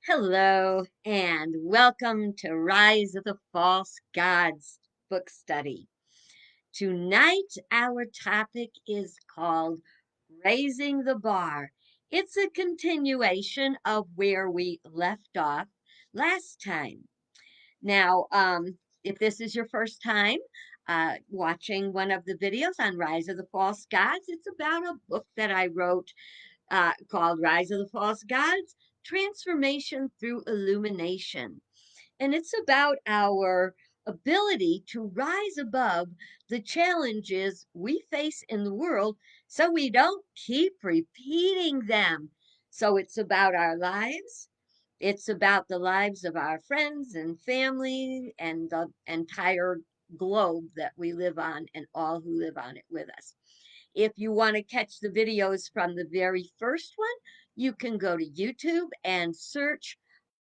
Hello, and welcome to Rise of the False Gods book study. Tonight, our topic is called Raising the Bar. It's a continuation of where we left off last time. Now, if this is your first time watching one of the videos on Rise of the False Gods, it's about a book that I wrote called Rise of the False Gods Transformation Through Illumination. And it's about our ability to rise above the challenges we face in the world so we don't keep repeating them. So it's about our lives. It's about the lives of our friends and family and the entire globe that we live on and all who live on it with us. If you want to catch the videos from the very first one, you can go to YouTube and search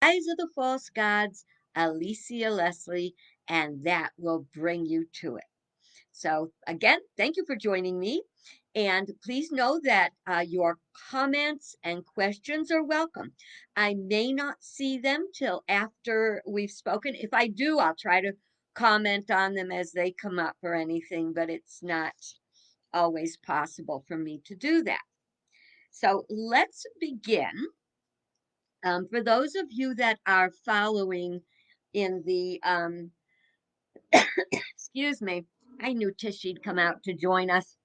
Rise of the False Gods, Alicia Leslie, and that will bring you to it. So, again, thank you for joining me. And please know that your comments and questions are welcome. I may not see them till after we've spoken. If I do, I'll try to comment on them as they come up or anything, but it's not always possible for me to do that. So let's begin. For those of you that are following in the, excuse me, I knew Tishy'd come out to join us.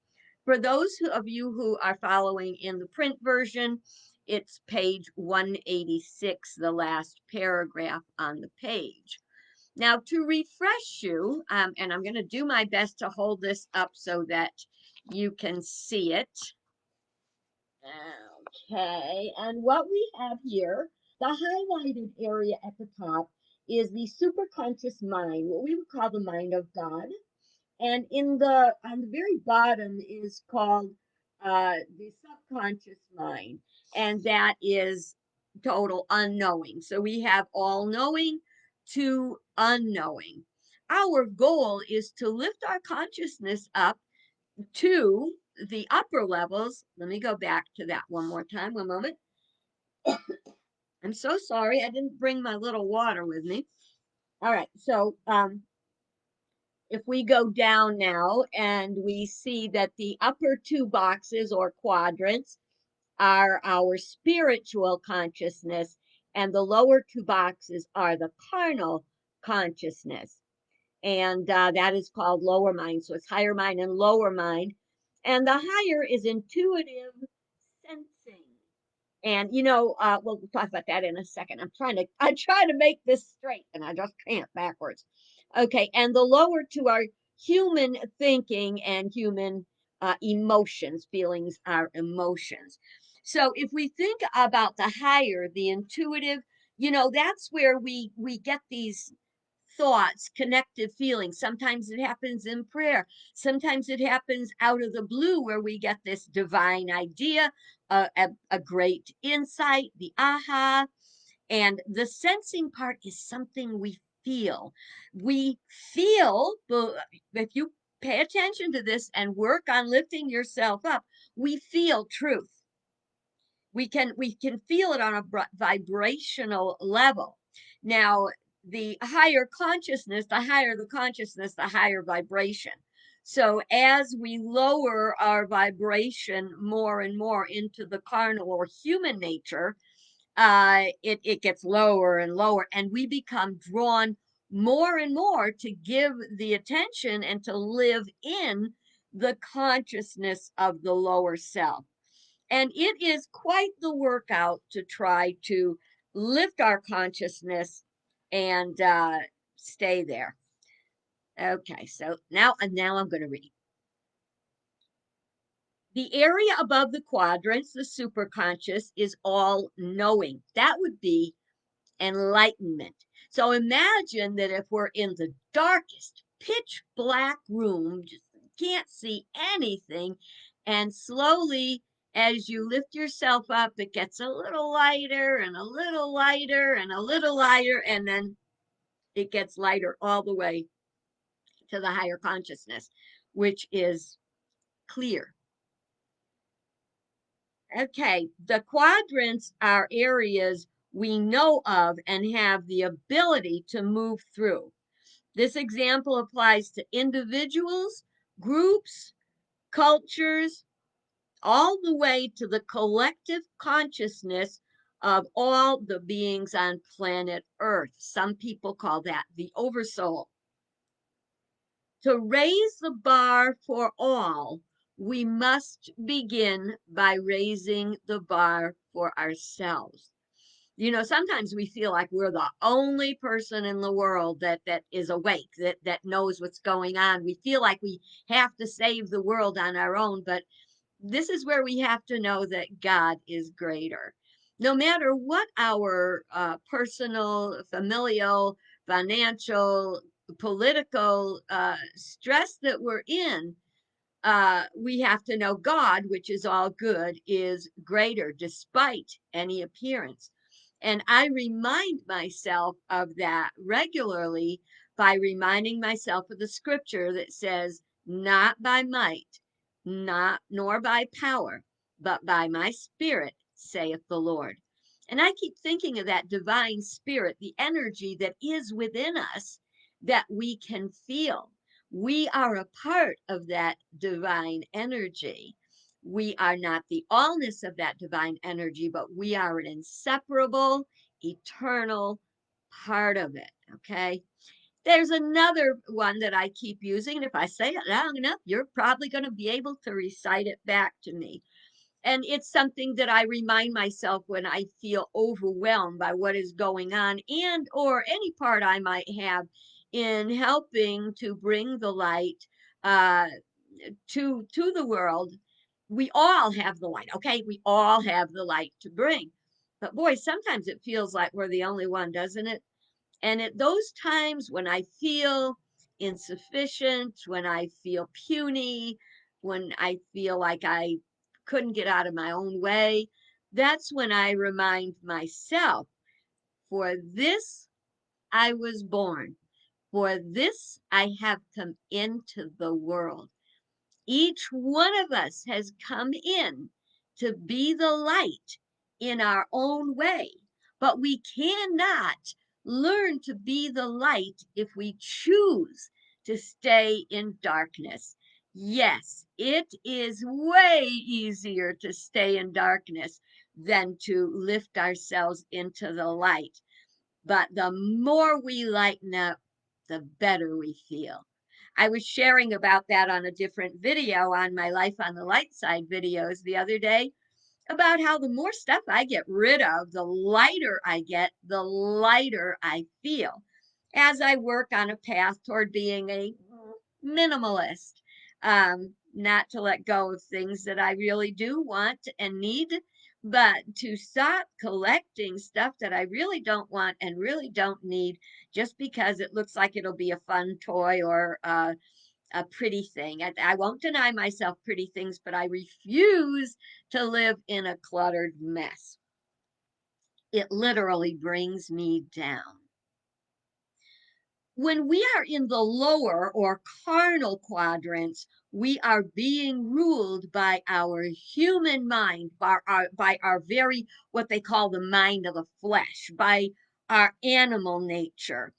For those of you who are following in the print version, it's page 186, the last paragraph on the page. Now, to refresh you, and I'm going to do my best to hold this up so that you can see it. Okay, and what we have here, the highlighted area at the top is the superconscious mind, what we would call the mind of God. And in the on the very bottom is called the subconscious mind, and that is total unknowing. So we have all knowing to unknowing. Our goal is to lift our consciousness up to the upper levels. Let me go back to that one more time. One moment. I'm so sorry. I didn't bring my little water with me. All right. So if we go down now and we see that the upper two boxes or quadrants are our spiritual consciousness, and the lower two boxes are the carnal consciousness. And that is called lower mind. So it's higher mind and lower mind. And the higher is intuitive sensing. And we'll talk about that in a second. I try to make this straight and I just can't backwards. Okay, and the lower two are human thinking and human emotions. Feelings are emotions. So if we think about the higher, the intuitive, that's where we get these thoughts, connective feelings. Sometimes it happens in prayer. Sometimes it happens out of the blue where we get this divine idea, a great insight, the aha. And the sensing part is something we feel. We feel, if you pay attention to this and work on lifting yourself up, we feel truth. We can feel it on a vibrational level. Now, the higher consciousness, the higher the consciousness, the higher vibration. So as we lower our vibration more and more into the carnal or human nature, it gets lower and lower, and we become drawn more and more to give the attention and to live in the consciousness of the lower self. And it is quite the workout to try to lift our consciousness and stay there. Okay, so now I'm going to read. The area above the quadrants, the superconscious, is all knowing. That would be enlightenment. So imagine that if we're in the darkest, pitch black room, just can't see anything, and slowly, as you lift yourself up, it gets a little lighter and a little lighter and a little lighter, and then it gets lighter all the way to the higher consciousness, which is clear. Okay, the quadrants are areas we know of and have the ability to move through. This example applies to individuals, groups, cultures, all the way to the collective consciousness of all the beings on planet Earth. Some people call that the Oversoul. To raise the bar for all, we must begin by raising the bar for ourselves. You know, sometimes we feel like we're the only person in the world that is awake, that knows what's going on. We feel like we have to save the world on our own, but this is where we have to know that God is greater. No matter what our personal, familial, financial, political stress that we're in, we have to know God, which is all good, is greater despite any appearance. And I remind myself of that regularly by reminding myself of the scripture that says, not by might, not nor by power, but by my spirit, saith the Lord. And I keep thinking of that divine spirit, the energy that is within us that we can feel. We are a part of that divine energy. We are not the allness of that divine energy, but we are an inseparable, eternal part of it. Okay. There's another one that I keep using. And if I say it long enough, you're probably going to be able to recite it back to me. And it's something that I remind myself when I feel overwhelmed by what is going on and or any part I might have in helping to bring the light uh, to the world. We all have the light, okay? We all have the light to bring. But boy, sometimes it feels like we're the only one, doesn't it? And at those times when I feel insufficient, when I feel puny, when I feel like I couldn't get out of my own way, that's when I remind myself, for this I was born, for this I have come into the world. Each one of us has come in to be the light in our own way, but we cannot learn to be the light if we choose to stay in darkness. Yes, it is way easier to stay in darkness than to lift ourselves into the light. But the more we lighten up, the better we feel. I was sharing about that on a different video on my Life on the Light Side videos the other day about how the more stuff I get rid of, the lighter I get, the lighter I feel as I work on a path toward being a minimalist. Not to let go of things that I really do want and need, but to stop collecting stuff that I really don't want and really don't need just because it looks like it'll be a fun toy or a pretty thing. I won't deny myself pretty things, but I refuse to live in a cluttered mess. It literally brings me down. When we are in the lower or carnal quadrants, we are being ruled by our human mind, by our very, what they call the mind of the flesh, by our animal nature.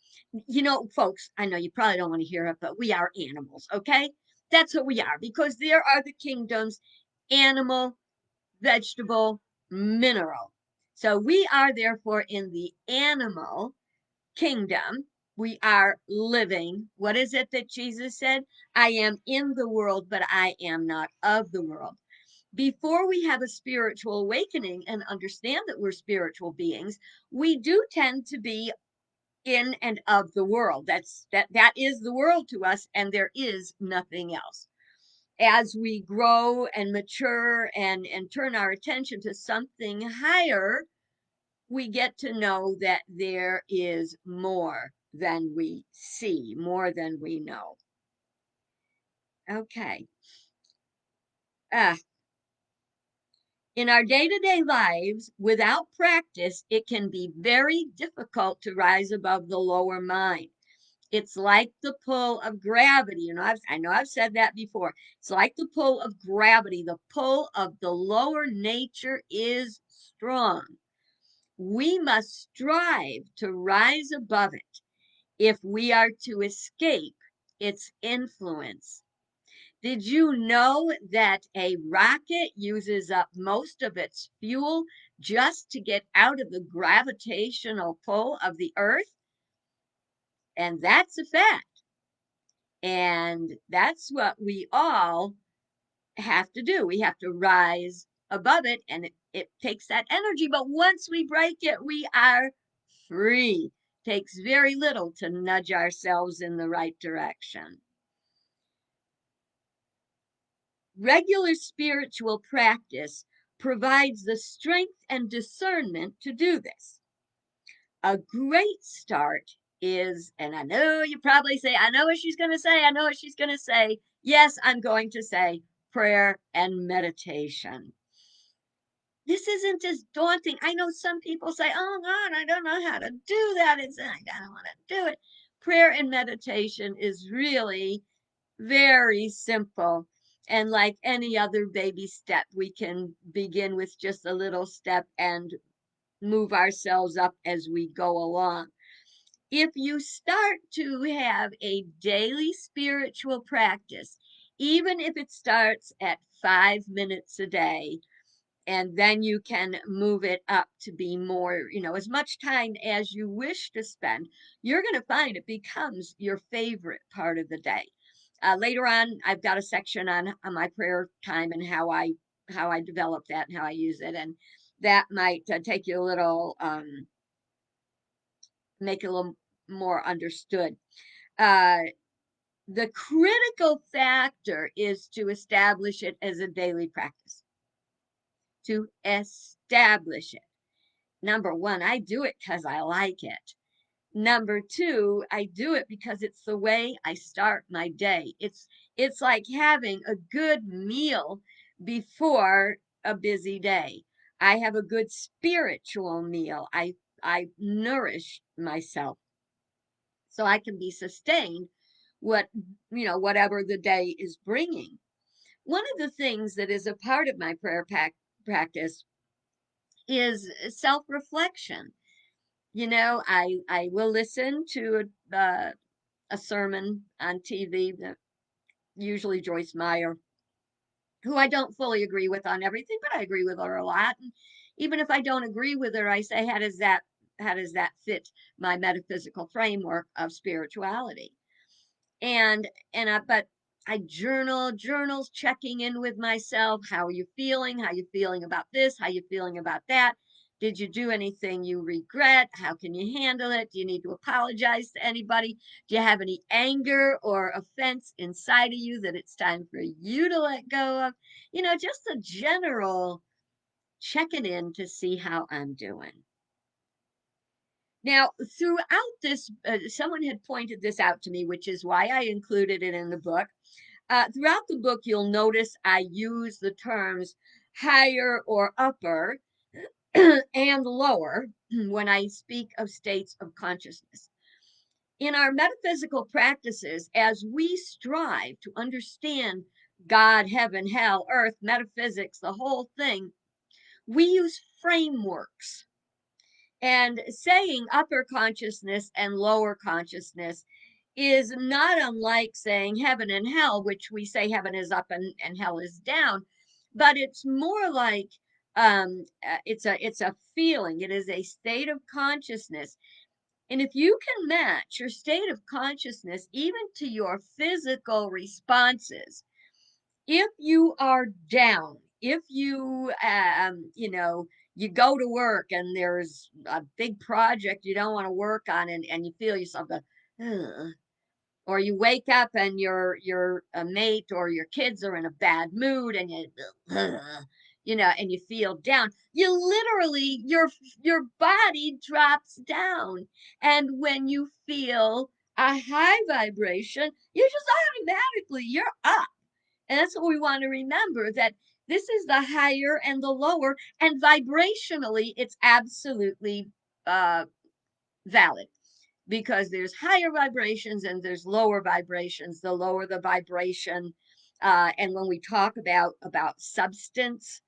You know, folks, I know you probably don't want to hear it, but we are animals, okay? That's what we are, because there are the kingdoms: animal, vegetable, mineral. So we are therefore in the animal kingdom. We are living. What is it that Jesus said? I am in the world, but I am not of the world. Before we have a spiritual awakening and understand that we're spiritual beings, we do tend to be in and of the world. That is the world to us, and there is nothing else. As we grow and mature and turn our attention to something higher, we get to know that there is more than we see, more than we know. Okay. Uh, in our day to day lives, without practice, it can be very difficult to rise above the lower mind. It's like the pull of gravity. You know, I know I've said that before. It's like the pull of gravity. The pull of the lower nature is strong. We must strive to rise above it if we are to escape its influence. Did you know that a rocket uses up most of its fuel just to get out of the gravitational pull of the Earth? And that's a fact. And that's what we all have to do. We have to rise above it, and it takes that energy. But once we break it, we are free. Takes very little to nudge ourselves in the right direction. Regular spiritual practice provides the strength and discernment to do this. A great start is, and I know you probably say, I know what she's going to say, I know what she's going to say. Yes, I'm going to say prayer and meditation. This isn't as daunting. I know some people say, oh God, I don't know how to do that. I don't want to do it. Prayer and meditation is really very simple. And like any other baby step, we can begin with just a little step and move ourselves up as we go along. If you start to have a daily spiritual practice, even if it starts at 5 minutes a day, and then you can move it up to be more, as much time as you wish to spend, you're going to find it becomes your favorite part of the day. Later on, I've got a section on my prayer time and how I develop that and how I use it, and that might take you a little make it a little more understood. Uh, the critical factor is to establish it as a daily practice. To establish it. Number one, I do it because I like it. Number two, I do it because it's the way I start my day. It's like having a good meal before a busy day. I have a good spiritual meal. I nourish myself so I can be sustained whatever the day is bringing. One of the things that is a part of my prayer practice is self-reflection. I will listen to a sermon on TV, usually Joyce Meyer, who I don't fully agree with on everything, but I agree with her a lot. And even if I don't agree with her, I say, how does that fit my metaphysical framework of spirituality? But I journals checking in with myself. How are you feeling? How are you feeling about this? How are you feeling about that? Did you do anything you regret? How can you handle it? Do you need to apologize to anybody? Do you have any anger or offense inside of you that it's time for you to let go of? Just a general checking in to see how I'm doing. Now, throughout this, someone had pointed this out to me, which is why I included it in the book. Throughout the book, you'll notice I use the terms higher or upper and lower when I speak of states of consciousness. In our metaphysical practices, as we strive to understand God, heaven, hell, earth, metaphysics, the whole thing, we use frameworks. And saying upper consciousness and lower consciousness is not unlike saying heaven and hell, which we say heaven is up and hell is down, but it's more like it's a feeling. It is a state of consciousness. And if you can match your state of consciousness even to your physical responses, if you are down, if you go to work and there's a big project you don't want to work on, and you feel yourself go, ugh, or you wake up and your mate or your kids are in a bad mood and and you feel down, you literally your body drops down. And when you feel a high vibration, you just automatically you're up. And that's what we want to remember, that this is the higher and the lower, and vibrationally, it's absolutely valid, because there's higher vibrations and there's lower vibrations. The lower the vibration, and when we talk about substance,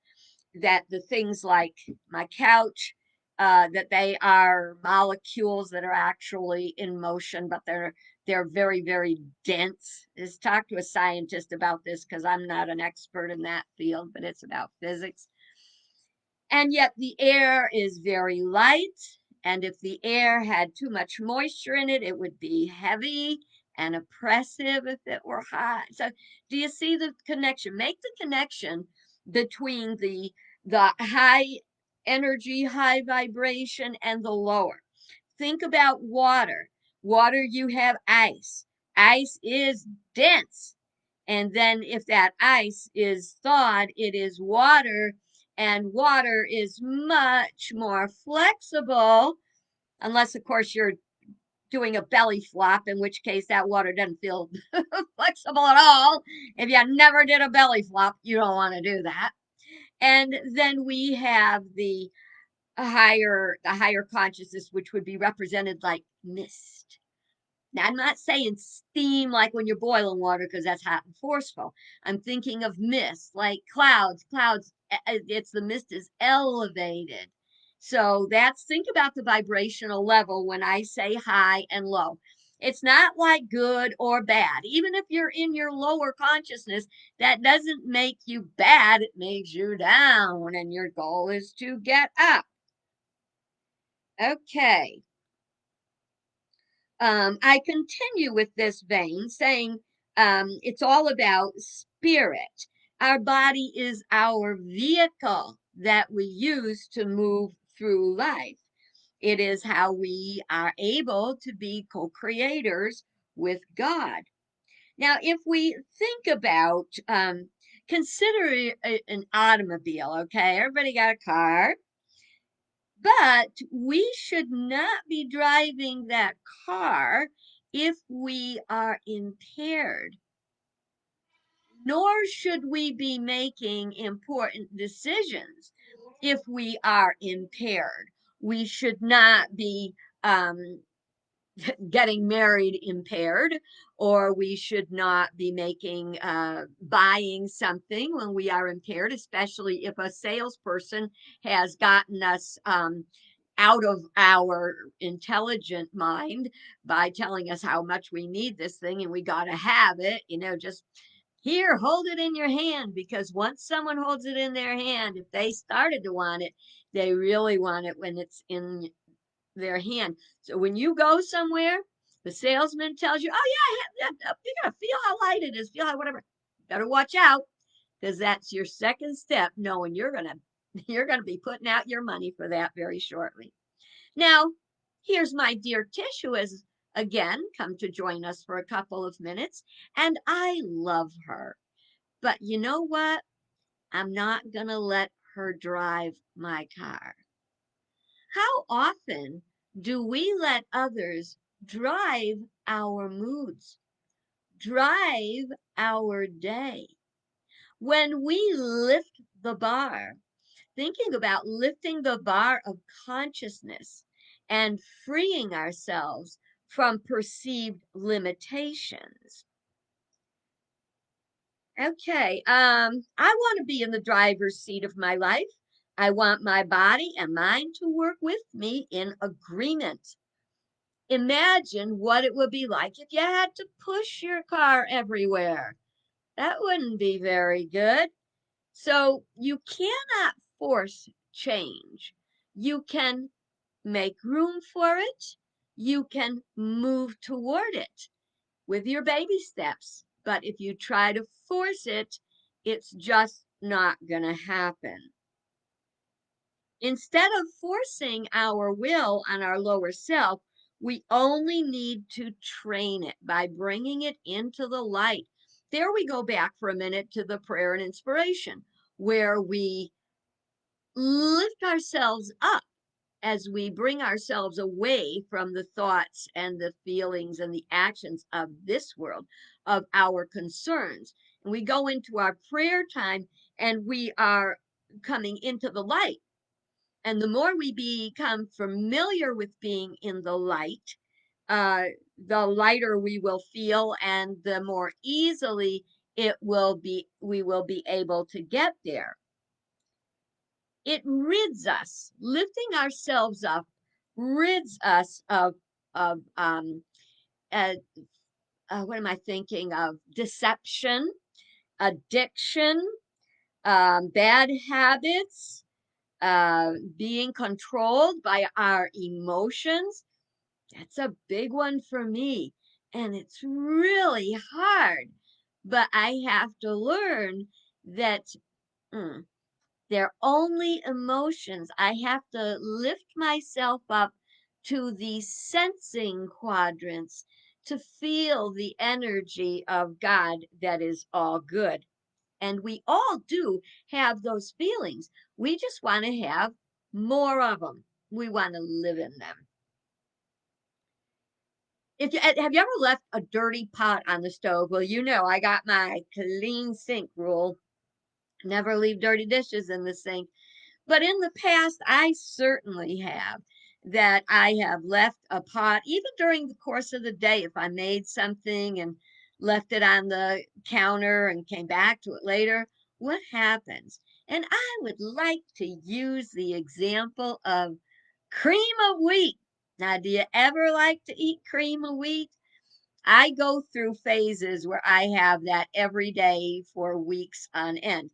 that the things like my couch, that they are molecules that are actually in motion, but they're very, very dense. Just talk to a scientist about this because I'm not an expert in that field, but it's about physics. And yet the air is very light. And if the air had too much moisture in it, it would be heavy and oppressive if it were hot. So do you see the connection? Make the connection between the high energy, high vibration and the lower. Think about water. Water, you have ice. Ice is dense. And then if that ice is thawed, it is water, and water is much more flexible, unless, of course, you're doing a belly flop, in which case that water doesn't feel flexible at all. If you never did a belly flop, you don't want to do that. And then we have the higher consciousness, which would be represented like mist. Now, I'm not saying steam like when you're boiling water because that's hot and forceful. I'm thinking of mist, like clouds. Clouds, it's the mist is elevated. So think about the vibrational level when I say high and low. It's not like good or bad. Even if you're in your lower consciousness, that doesn't make you bad. It makes you down, and your goal is to get up. Okay. I continue with this vein saying it's all about spirit. Our body is our vehicle that we use to move through life. It is how we are able to be co creators with God. Now, if we think about, consider an automobile, okay? Everybody got a car. But we should not be driving that car if we are impaired, nor should we be making important decisions if we are impaired. We should not be getting married impaired, or we should not be buying something when we are impaired, especially if a salesperson has gotten us out of our intelligent mind by telling us how much we need this thing and we got to have it, just here, hold it in your hand, because once someone holds it in their hand, if they started to want it, they really want it when it's in their hand. So when you go somewhere, the salesman tells you, "Oh yeah, you're gonna feel how light it is, feel how whatever." Better watch out, because that's your second step, knowing you're gonna be putting out your money for that very shortly. Now, here's my dear Tish, who has again come to join us for a couple of minutes, and I love her. But you know what? I'm not gonna let her drive my car. How often do we let others drive our moods, drive our day? When we lift the bar, thinking about lifting the bar of consciousness and freeing ourselves from perceived limitations. Okay, I want to be in the driver's seat of my life. I want my body and mind to work with me in agreement. Imagine what it would be like if you had to push your car everywhere. That wouldn't be very good. So you cannot force change. You can make room for it. You can move toward it with your baby steps. But if you try to force it, it's just not going to happen. Instead of forcing our will on our lower self, we only need to train it by bringing it into the light. There we go back for a minute to the prayer and inspiration, where we lift ourselves up as we bring ourselves away from the thoughts and the feelings and the actions of this world, of our concerns. And we go into our prayer time and we are coming into the light. And the more we become familiar with being in the light, the lighter we will feel, and the more easily we will be able to get there. it rids us, lifting ourselves up rids us of uh, what am I thinking of? Deception, addiction, bad habits, being controlled by our emotions. That's a big one for me. And it's really hard. But I have to learn that mm, they're only emotions. I have to lift myself up to the sensing quadrants to feel the energy of God that is all good. And we all do have those feelings. We just want to have more of them. We want to live in them. If you have you ever left a dirty pot on the stove? Well, you know I got my clean sink rule. Never leave dirty dishes in the sink. But in the past, I certainly have. That I have left a pot, even during the course of the day, if I made something and left it on the counter and came back to it later, what happens? And I would like to use the example of cream of wheat. Now, do you ever like to eat cream of wheat? I go through phases where I have that every day for weeks on end.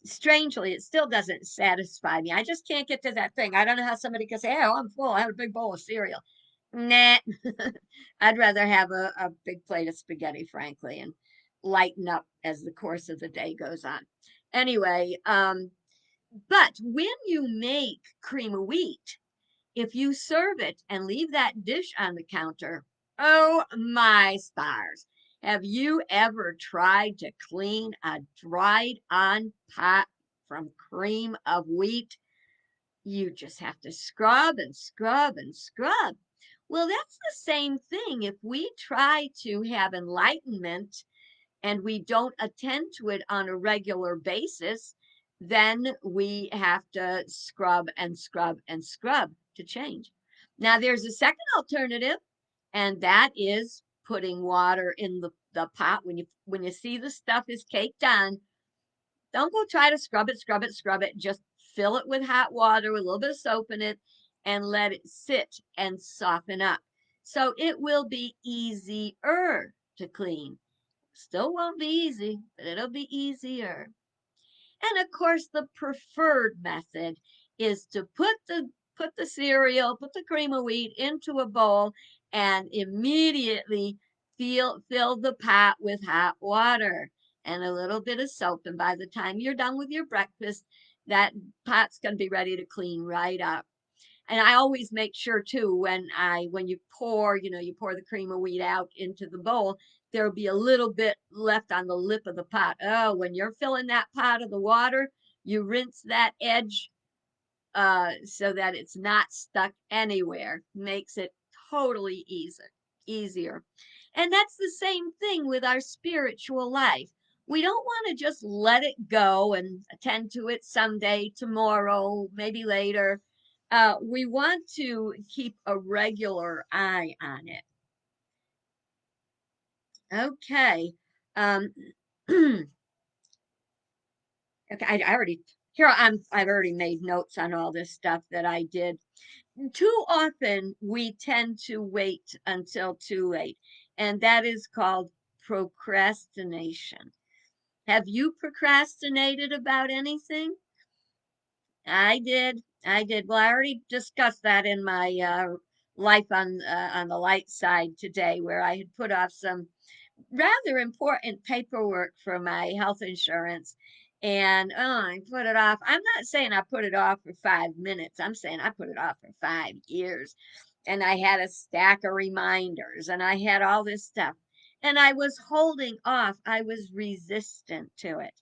Strangely, it still doesn't satisfy me. I just can't get to that thing. I don't know how somebody can say, "Oh, I'm full. I had a big bowl of cereal." Nah, I'd rather have a big plate of spaghetti, frankly, and lighten up as the course of the day goes on. Anyway, but when you make cream of wheat, if you serve it and leave that dish on the counter, oh my stars. Have you ever tried to clean a dried on pot from cream of wheat? You just have to scrub and scrub and scrub. Well, that's the same thing. If we try to have enlightenment and we don't attend to it on a regular basis, then we have to scrub and scrub and scrub to change. Now, there's a second alternative, and that is putting water in the pot. When you see the stuff is caked on, don't go try to scrub it, scrub it, scrub it. Just fill it with hot water with a little bit of soap in it and let it sit and soften up. So it will be easier to clean. Still won't be easy, but it'll be easier. And of course, the preferred method is to put the cereal, put the cream of wheat into a bowl and immediately fill the pot with hot water and a little bit of soap. And by the time you're done with your breakfast, that pot's going to be ready to clean right up. And I always make sure too when you pour, you pour the cream of wheat out into the bowl, there'll be a little bit left on the lip of the pot. Oh, when you're filling that pot of the water, you rinse that edge so that it's not stuck anywhere. Makes it totally easier. And that's the same thing with our spiritual life. We don't want to just let it go and attend to it someday, tomorrow, maybe later. We want to keep a regular eye on it. Okay. Um, okay, I already I've already made notes on all this stuff that I did. Too often we tend to wait until too late, and that is called procrastination. Have you procrastinated about anything? I did. I did. Well, I already discussed that in my life on the light side today, where I had put off some rather important paperwork for my health insurance. And I put it off. I'm not saying I put it off for 5 minutes. I'm saying I put it off for 5 years. And I had a stack of reminders and I had all this stuff. And I was holding off. I was resistant to it.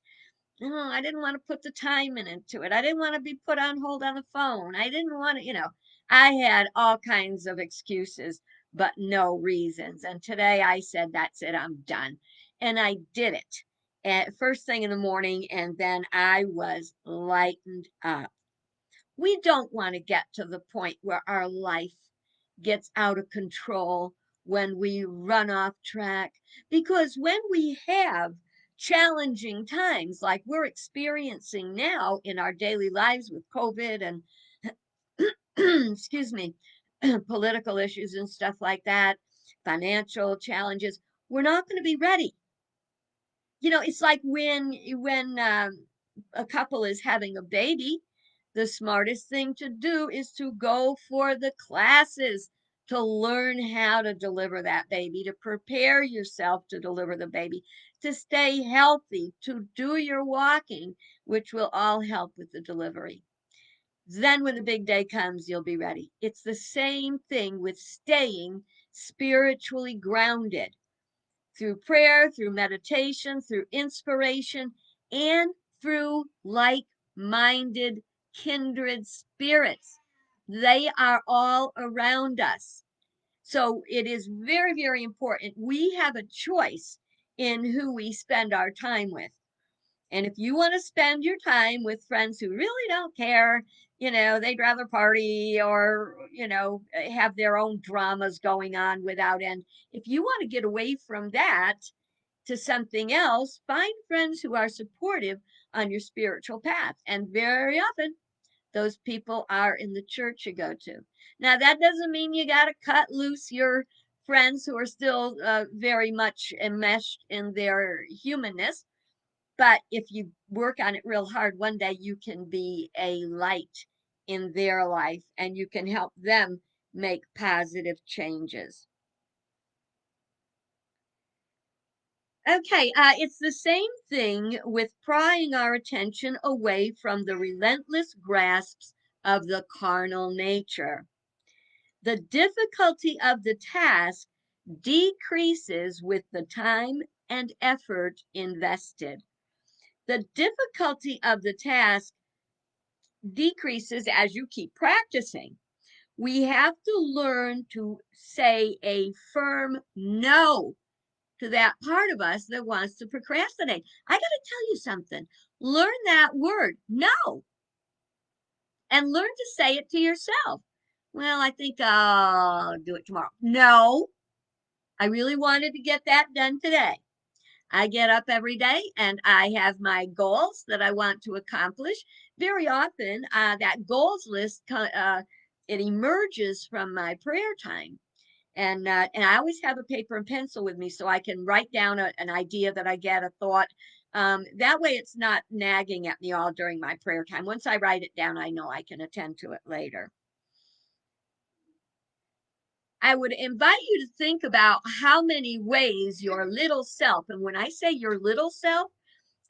No, I didn't want to put the time into it. I didn't want to be put on hold on the phone. I didn't want to. I had all kinds of excuses, but no reasons. And today I said, that's it, I'm done. And I did it at first thing in the morning, and then I was lightened up. We don't want to get to the point where our life gets out of control when we run off track, because when we have challenging times like we're experiencing now in our daily lives with COVID and excuse me, political issues and stuff like that, financial challenges, we're not going to be ready. It's like when a couple is having a baby, the smartest thing to do is to go for the classes to learn how to deliver that baby, to prepare yourself to deliver the baby, to stay healthy, to do your walking, which will all help with the delivery. Then, when the big day comes, you'll be ready. It's the same thing with staying spiritually grounded through prayer, through meditation, through inspiration, and through like minded kindred spirits. They are all around us. So it is very, very important. We have a choice in who we spend our time with. And if you want to spend your time with friends who really don't care, they'd rather party or, have their own dramas going on without end. If you want to get away from that to something else, find friends who are supportive on your spiritual path. And very often, those people are in the church you go to. Now, that doesn't mean you got to cut loose your friends who are still very much enmeshed in their humanness. But if you work on it real hard, one day you can be a light in their life and you can help them make positive changes. Okay, it's the same thing with prying our attention away from the relentless grasps of the carnal nature. The difficulty of the task decreases with the time and effort invested. The difficulty of the task decreases as you keep practicing. We have to learn to say a firm no to that part of us that wants to procrastinate. I got to tell you something. Learn that word, no, and learn to say it to yourself. Well, I think I'll do it tomorrow. No, I really wanted to get that done today. I get up every day and I have my goals that I want to accomplish. Very often, that goals list it emerges from my prayer time, and I always have a paper and pencil with me so I can write down an idea that I get, a thought. That way, it's not nagging at me all during my prayer time. Once I write it down, I know I can attend to it later. I would invite you to think about how many ways your little self, and when I say your little self,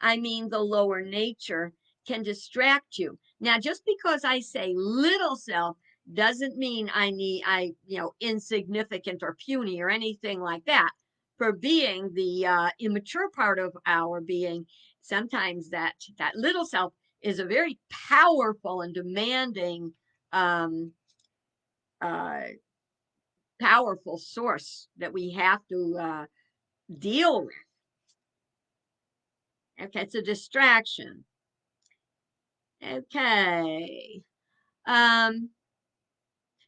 I mean the lower nature, can distract you. Now, just because I say little self doesn't mean insignificant or puny or anything like that. For being the immature part of our being, sometimes that little self is a very powerful and demanding um, uh, powerful source that we have to deal with. Okay, it's a distraction. Okay. Um,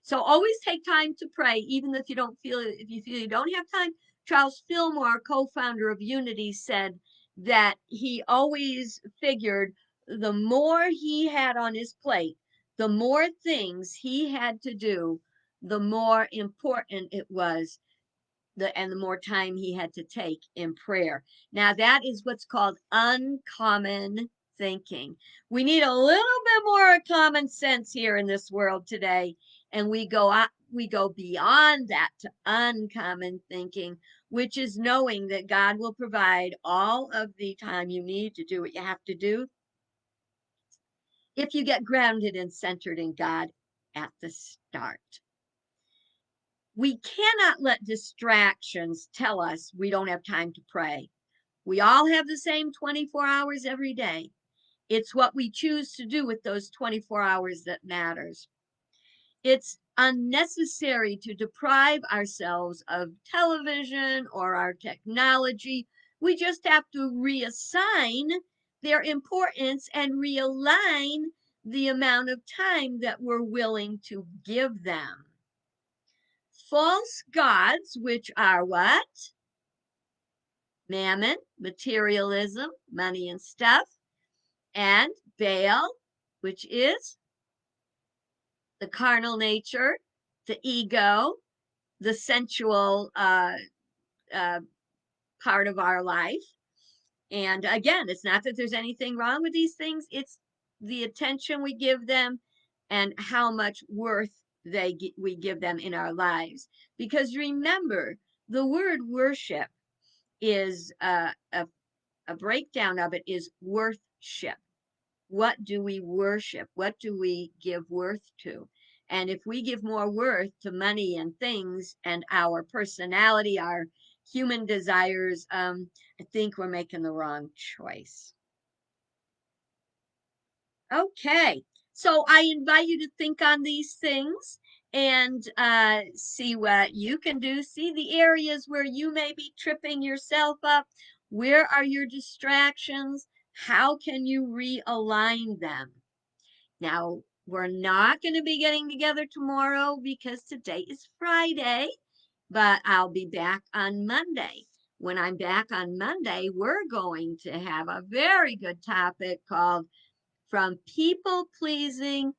so always take time to pray, even if you feel you don't have time. Charles Fillmore, co-founder of Unity, said that he always figured the more he had on his plate, the more things he had to do, the more important it was and the more time he had to take in prayer. Now that is what's called uncommon thinking. We need a little bit more common sense here in this world today, and we go beyond that to uncommon thinking, which is knowing that God will provide all of the time you need to do what you have to do if you get grounded and centered in God at the start. We cannot let distractions tell us we don't have time to pray. We all have the same 24 hours every day. It's what we choose to do with those 24 hours that matters. It's unnecessary to deprive ourselves of television or our technology. We just have to reassign their importance and realign the amount of time that we're willing to give them. False gods, which are what? Mammon, materialism, money and stuff, and Baal, which is the carnal nature, the ego, the sensual uh, part of our life. And again, it's not that there's anything wrong with these things, it's the attention we give them and how much worth we give them in our lives. Because remember, the word worship is a breakdown of it is worthship. What do we worship? What do we give worth to? And if we give more worth to money and things and our personality, our human desires, I think we're making the wrong choice. Okay, so I invite you to think on these things and see what you can do. See the areas where you may be tripping yourself up. Where are your distractions? How can you realign them? Now, we're not going to be getting together tomorrow because today is Friday, but I'll be back on Monday. When I'm back on Monday, we're going to have a very good topic called From People Pleasing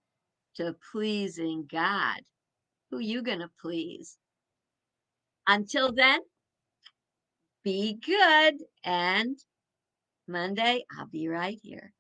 to Pleasing God. Who you going to please? Until then, be good, and Monday I'll be right here.